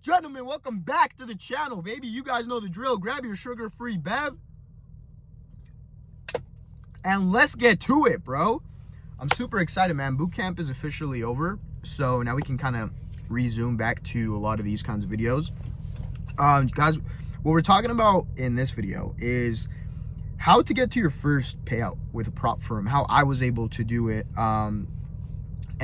gentlemen, welcome back to the channel, baby. You guys know the drill. Grab your sugar-free bev and let's get to it, bro. I'm super excited, man. Boot camp is officially over, so now we can kind of resume back to a lot of these kinds of videos. Guys, what we're talking about in this video is how to get to your first payout with a Propfirm, how I was able to do it, and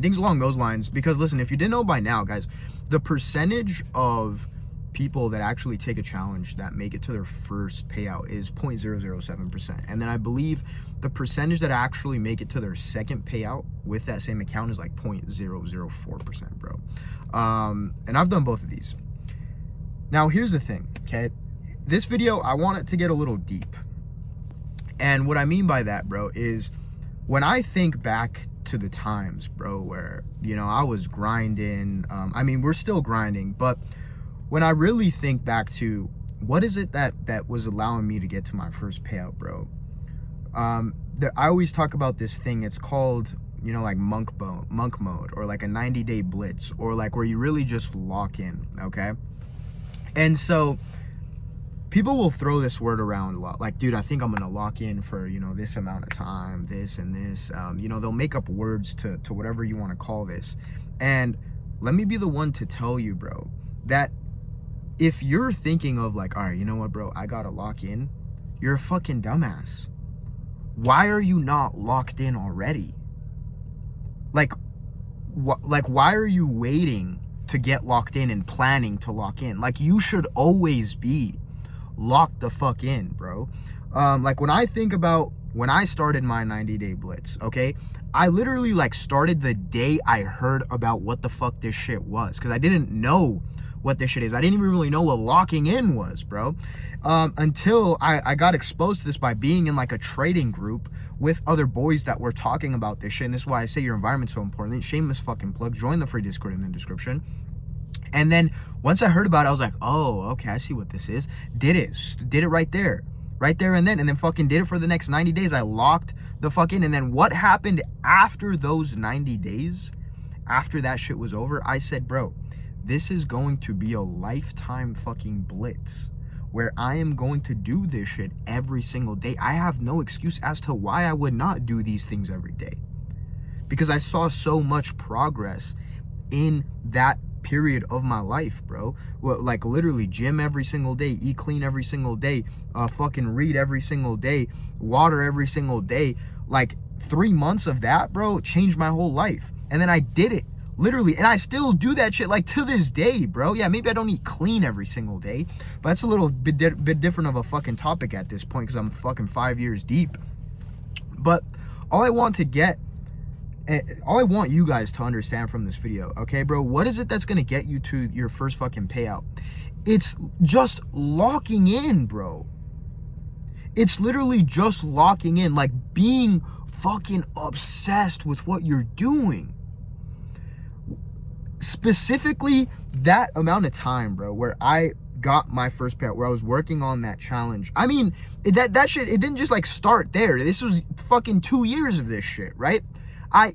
things along those lines. Because listen, if you didn't know by now, guys, the percentage of people that actually take a challenge that make it to their first payout is 0.007%. And then I believe the percentage that actually make it to their second payout with that same account is like 0.004%, bro. And I've done both of these. Now, here's the thing, okay? This video, I want it to get a little deep. And what I mean by that, bro, is when I think back to the times, bro, where, you know, I was grinding, I mean, we're still grinding, but when I really think back to what is it that was allowing me to get to my first payout, bro, I always talk about this thing. It's called, you know, like monk mode, or like a 90-day blitz, or like where you really just lock in, okay? And so people will throw this word around a lot, like, dude, I think I'm gonna lock in for, you know, this amount of time, this and this. You know, they'll make up words to whatever you want to call this. And let me be the one to tell you, bro, that if you're thinking of like, all right, you know what, bro, I gotta lock in, you're a fucking dumbass. Why are you not locked in already? Like why are you waiting to get locked in and planning to lock in? Like, you should always be locked the fuck in, bro. Like, when I think about when I started my 90-day blitz, okay, I literally like started the day I heard about what the fuck this shit was, because I didn't know what this shit is. I didn't even really know what locking in was, bro, until I got exposed to this by being in like a trading group with other boys that were talking about this shit. And this is why I say your environment's so important. Shameless fucking plug. Join the free Discord in the description. And then once I heard about it, I was like, oh, okay, I see what this is. Did it right there and then fucking did it for the next 90 days. I locked the fucking, and then what happened after those 90 days, after that shit was over, I said, bro, this is going to be a lifetime fucking blitz where I am going to do this shit every single day. I have no excuse as to why I would not do these things every day, because I saw so much progress in that period of my life, bro. Well, like literally gym every single day, eat clean every single day, fucking read every single day, water every single day. Like 3 months of that, bro, changed my whole life. And then I did it literally, and I still do that shit like to this day, bro. Yeah, maybe I don't eat clean every single day, but that's a little bit different of a fucking topic at this point, because I'm fucking 5 years deep. But all I want you guys to understand from this video, okay, bro, what is it that's gonna get you to your first fucking payout? It's just locking in, bro. It's literally just locking in, like being fucking obsessed with what you're doing. Specifically, that amount of time, bro, where I got my first payout, where I was working on that challenge. I mean, that shit, it didn't just like start there. This was fucking 2 years of this shit, right? I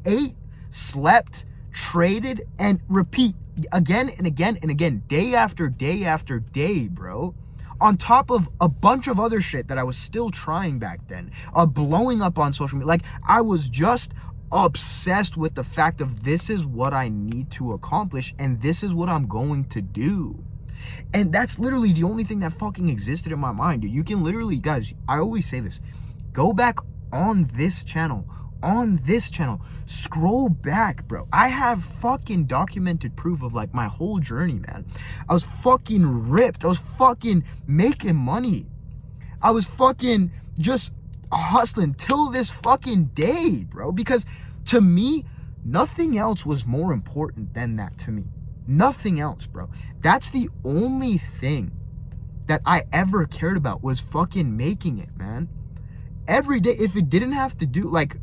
ate, slept, traded, and repeat again and again and again, day after day after day, bro. On top of a bunch of other shit that I was still trying back then, blowing up on social media. Like, I was just obsessed with the fact of this is what I need to accomplish, and this is what I'm going to do. And that's literally the only thing that fucking existed in my mind, dude. You can literally, guys, I always say this, go back on this channel, scroll back, bro. I have fucking documented proof of like my whole journey, man. I was fucking ripped. I was fucking making money. I was fucking just hustling till this fucking day, bro, because to me, nothing else was more important than that. To me, nothing else, bro. That's the only thing that I ever cared about, was fucking making it, man. Every day, if it didn't have to do like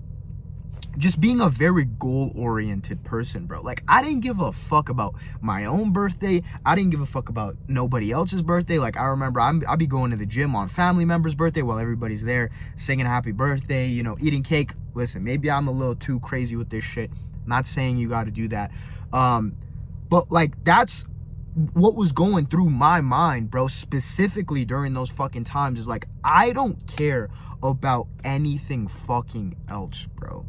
just being a very goal-oriented person, bro. Like, I didn't give a fuck about my own birthday. I didn't give a fuck about nobody else's birthday. Like, I remember I'd be going to the gym on family members' birthday while everybody's there singing happy birthday, you know, eating cake. Listen, maybe I'm a little too crazy with this shit. Not saying you got to do that. But, like, that's what was going through my mind, bro, specifically during those fucking times is like, I don't care about anything fucking else, bro.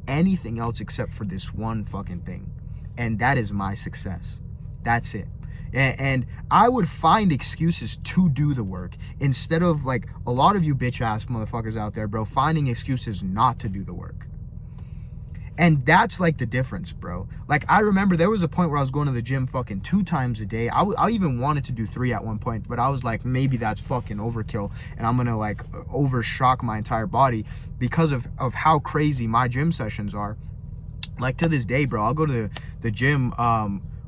Anything else except for this one fucking thing. And that is my success. That's it. And I would find excuses to do the work instead of, like, a lot of you bitch ass motherfuckers out there, bro, finding excuses not to do the work. And that's like the difference, bro. Like, I remember there was a point where I was going to the gym fucking 2 times a day. I even wanted to do 3 at one point, but I was like, maybe that's fucking overkill, and I'm gonna like overshock my entire body because of how crazy my gym sessions are. Like, to this day, bro, I'll go to the gym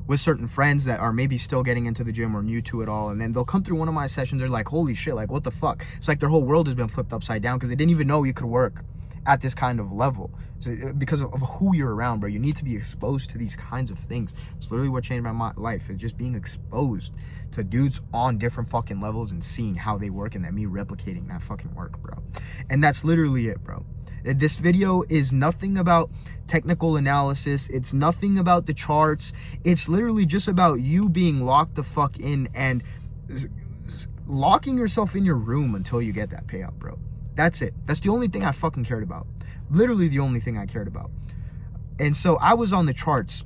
with certain friends that are maybe still getting into the gym or new to it all, and then they'll come through one of my sessions. They're like, holy shit, like, what the fuck? It's like their whole world has been flipped upside down because they didn't even know you could work at this kind of level. So, because of who you're around, bro. You need to be exposed to these kinds of things. It's literally what changed my life. It's just being exposed to dudes on different fucking levels and seeing how they work, and then me replicating that fucking work, bro. And that's literally it, bro. This video is nothing about technical analysis. It's nothing about the charts. It's literally just about you being locked the fuck in and locking yourself in your room until you get that payout, bro. That's it. That's the only thing I fucking cared about. Literally the only thing I cared about. And so I was on the charts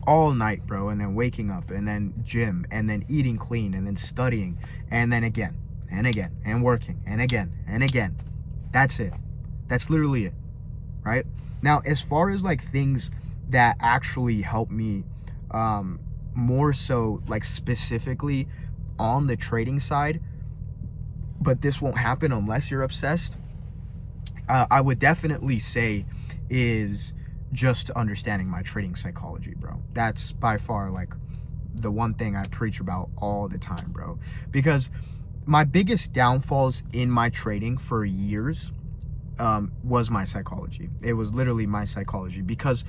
all night, bro, and then waking up, and then gym, and then eating clean, and then studying, and then again, and again, and working, and again, and again. That's it. That's literally it, right? Now, as far as like things that actually help me more so, like, specifically on the trading side, but this won't happen unless you're obsessed, I would definitely say is just understanding my trading psychology, bro. That's by far like the one thing I preach about all the time, bro. Because my biggest downfalls in my trading for years was my psychology. It was literally my psychology, because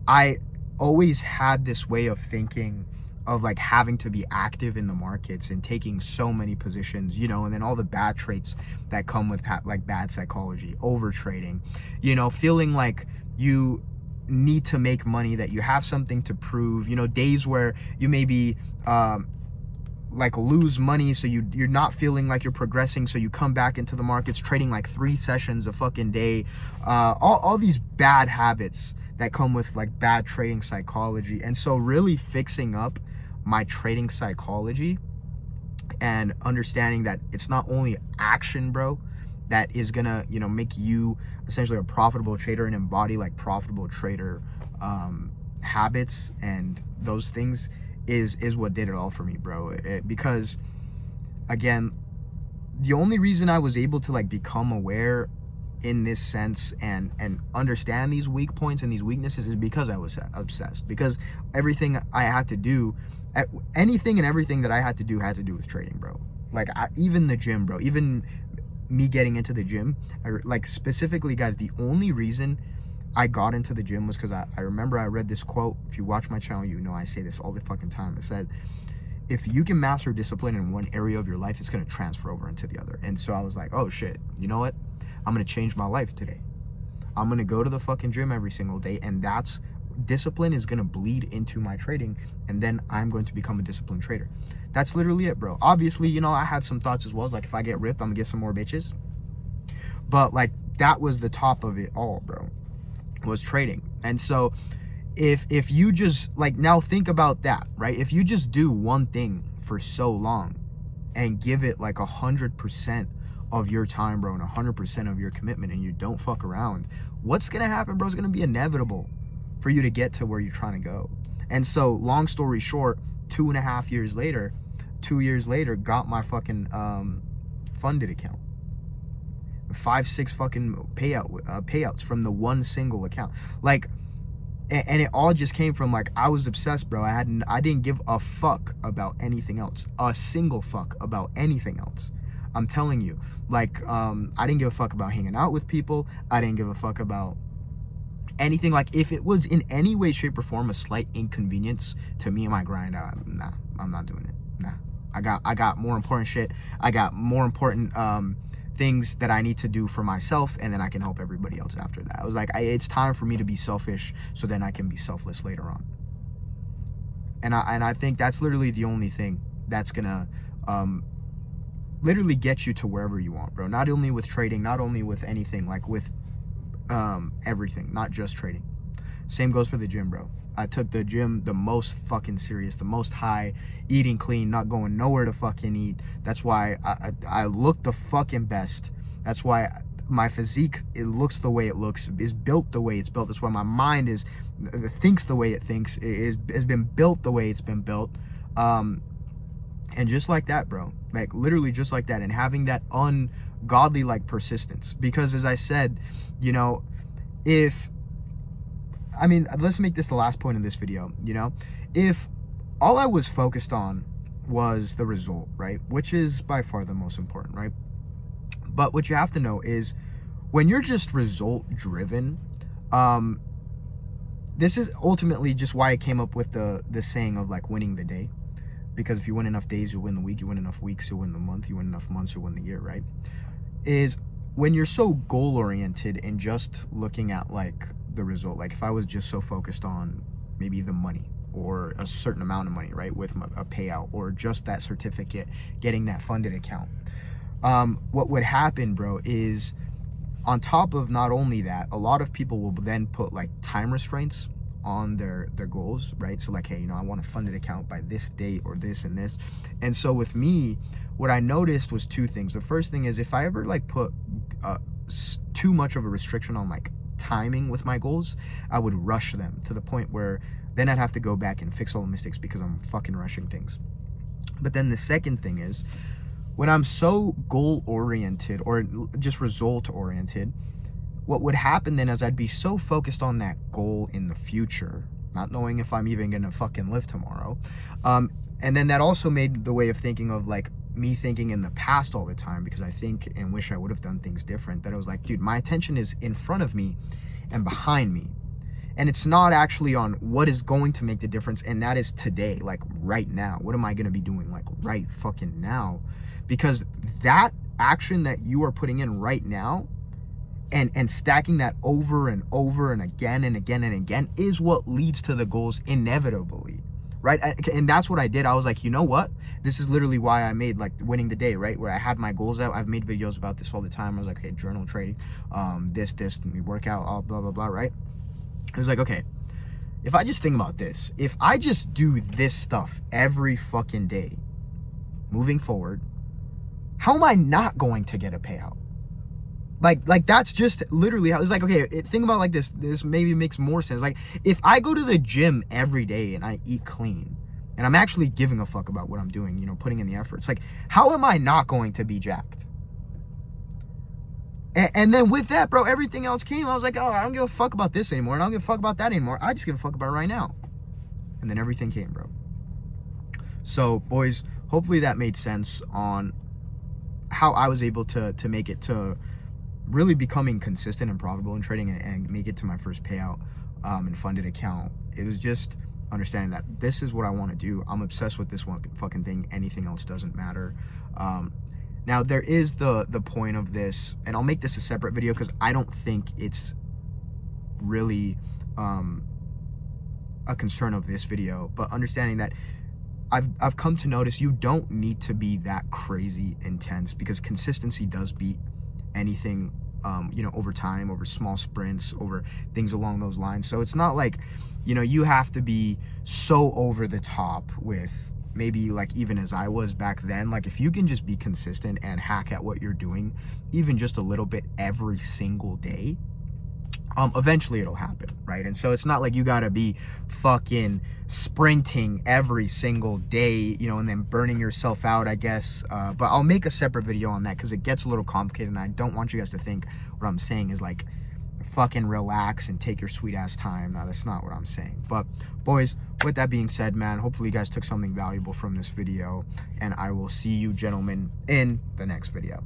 I always had this way of thinking of like having to be active in the markets and taking so many positions, you know, and then all the bad traits that come with like bad psychology, over trading, you know, feeling like you need to make money, that you have something to prove, you know, days where you maybe like lose money, so you're not feeling like you're progressing, so you come back into the markets trading like 3 sessions a fucking day, all these bad habits that come with like bad trading psychology. And so really fixing up my trading psychology and understanding that it's not only action, bro, that is gonna, you know, make you essentially a profitable trader and embody like profitable trader habits and those things is what did it all for me, bro. Because again, the only reason I was able to like become aware in this sense and understand these weak points and these weaknesses is because I was obsessed. Because everything I had to do, anything and everything that I had to do with trading, bro. Like even the gym, bro, even me getting into the gym, like specifically, guys, the only reason I got into the gym was because I remember I read this quote. If you watch my channel, you know I say this all the fucking time. It said, if you can master discipline in one area of your life, it's going to transfer over into the other. And so I was like, oh shit, you know what? I'm going to change my life today. I'm going to go to the fucking gym every single day, and that's discipline is going to bleed into my trading, and then I'm going to become a disciplined trader. That's literally it, bro. Obviously, you know, I had some thoughts as well. Like, if I get ripped, I'm going to get some more bitches. But like, that was the top of it all, bro, was trading. And so if you just like, now think about that, right? If you just do one thing for so long and give it like 100% of your time, bro, and 100% of your commitment, and you don't fuck around, what's gonna happen, bro, is gonna be inevitable for you to get to where you're trying to go. And so, long story short, 2.5 years later, 2 years later, got my fucking funded account, 5-6 fucking payouts from the one single account. Like, and it all just came from like, I was obsessed, bro. I didn't give a fuck about anything else, a single fuck about anything else. I'm telling you, like, I didn't give a fuck about hanging out with people. I didn't give a fuck about anything. Like, if it was in any way, shape, or form a slight inconvenience to me and my grind, nah, I'm not doing it. Nah, I got more important shit. I got more important things that I need to do for myself, and then I can help everybody else after that. I was like, it's time for me to be selfish, so then I can be selfless later on. And I think that's literally the only thing that's gonna literally get you to wherever you want, bro. Not only with trading, not only with anything, like with everything, not just trading. Same goes for the gym, bro. I took the gym the most fucking serious, the most high, eating clean, not going nowhere to fucking eat. That's why I look the fucking best. That's why my physique, it looks the way it looks, is built the way it's built. That's why my mind thinks the way it thinks, has been built the way it's been built. And just like that, bro, like literally just like that, and having that ungodly like persistence. Because as I said, you know, let's make this the last point of this video. You know, if all I was focused on was the result, right, which is by far the most important, right? But what you have to know is when you're just result driven, this is ultimately just why I came up with the saying of like winning the day. Because if you win enough days, you'll win the week. You win enough weeks, you'll win the month. You win enough months, you'll win the year, right? Is when you're so goal oriented and just looking at like the result. Like if I was just so focused on maybe the money or a certain amount of money, right, with a payout, or just that certificate, getting that funded account. What would happen, bro, is on top of not only that, a lot of people will then put like time restraints on their goals, right? So like, hey, you know, I want a funded account by this date or this and this. And so with me, what I noticed was two things. The first thing is if I ever like put too much of a restriction on like timing with my goals, I would rush them to the point where then I'd have to go back and fix all the mistakes because I'm fucking rushing things. But then the second thing is when I'm so goal oriented or just result oriented, what would happen then is I'd be so focused on that goal in the future, not knowing if I'm even gonna fucking live tomorrow. And then that also made the way of thinking of like me thinking in the past all the time, because I think and wish I would have done things different, that I was like, dude, my attention is in front of me and behind me. And it's not actually on what is going to make the difference, and that is today, like right now. What am I gonna be doing like right fucking now? Because that action that you are putting in right now and stacking that over and over and again and again and again is what leads to the goals inevitably, right? And that's what I did. I was like, you know what? This is literally why I made like winning the day, right? Where I had my goals out. I've made videos about this all the time. I was like, hey, journal trading, this, workout, all blah, blah, blah, right? I was like, okay, if I just think about this, if I just do this stuff every fucking day moving forward, how am I not going to get a payout? Like that's just literally how it's like, okay, think about it like this maybe makes more sense. Like if I go to the gym every day and I eat clean and I'm actually giving a fuck about what I'm doing, you know, putting in the effort, it's like, how am I not going to be jacked? And then with that, bro, everything else came. I was like, oh, I don't give a fuck about this anymore, and I don't give a fuck about that anymore. I just give a fuck about it right now. And then everything came, bro. So boys, hopefully that made sense on how I was able to make it to really becoming consistent and profitable in trading and make it to my first payout and funded account. It was just understanding that this is what I want to do. I'm obsessed with this one fucking thing. Anything else doesn't matter. Now there is the point of this, and I'll make this a separate video because I don't think it's really a concern of this video, but understanding that I've come to notice you don't need to be that crazy intense, because consistency does beat anything, you know, over time, over small sprints, over things along those lines. So it's not like, you know, you have to be so over the top with maybe like even as I was back then. Like if you can just be consistent and hack at what you're doing, even just a little bit every single day, eventually it'll happen, right? And so it's not like you gotta be fucking sprinting every single day, you know, and then burning yourself out, I guess. But I'll make a separate video on that because it gets a little complicated, and I don't want you guys to think what I'm saying is like fucking relax and take your sweet ass time. No, that's not what I'm saying. But boys, with that being said, man, hopefully you guys took something valuable from this video, and I will see you gentlemen in the next video.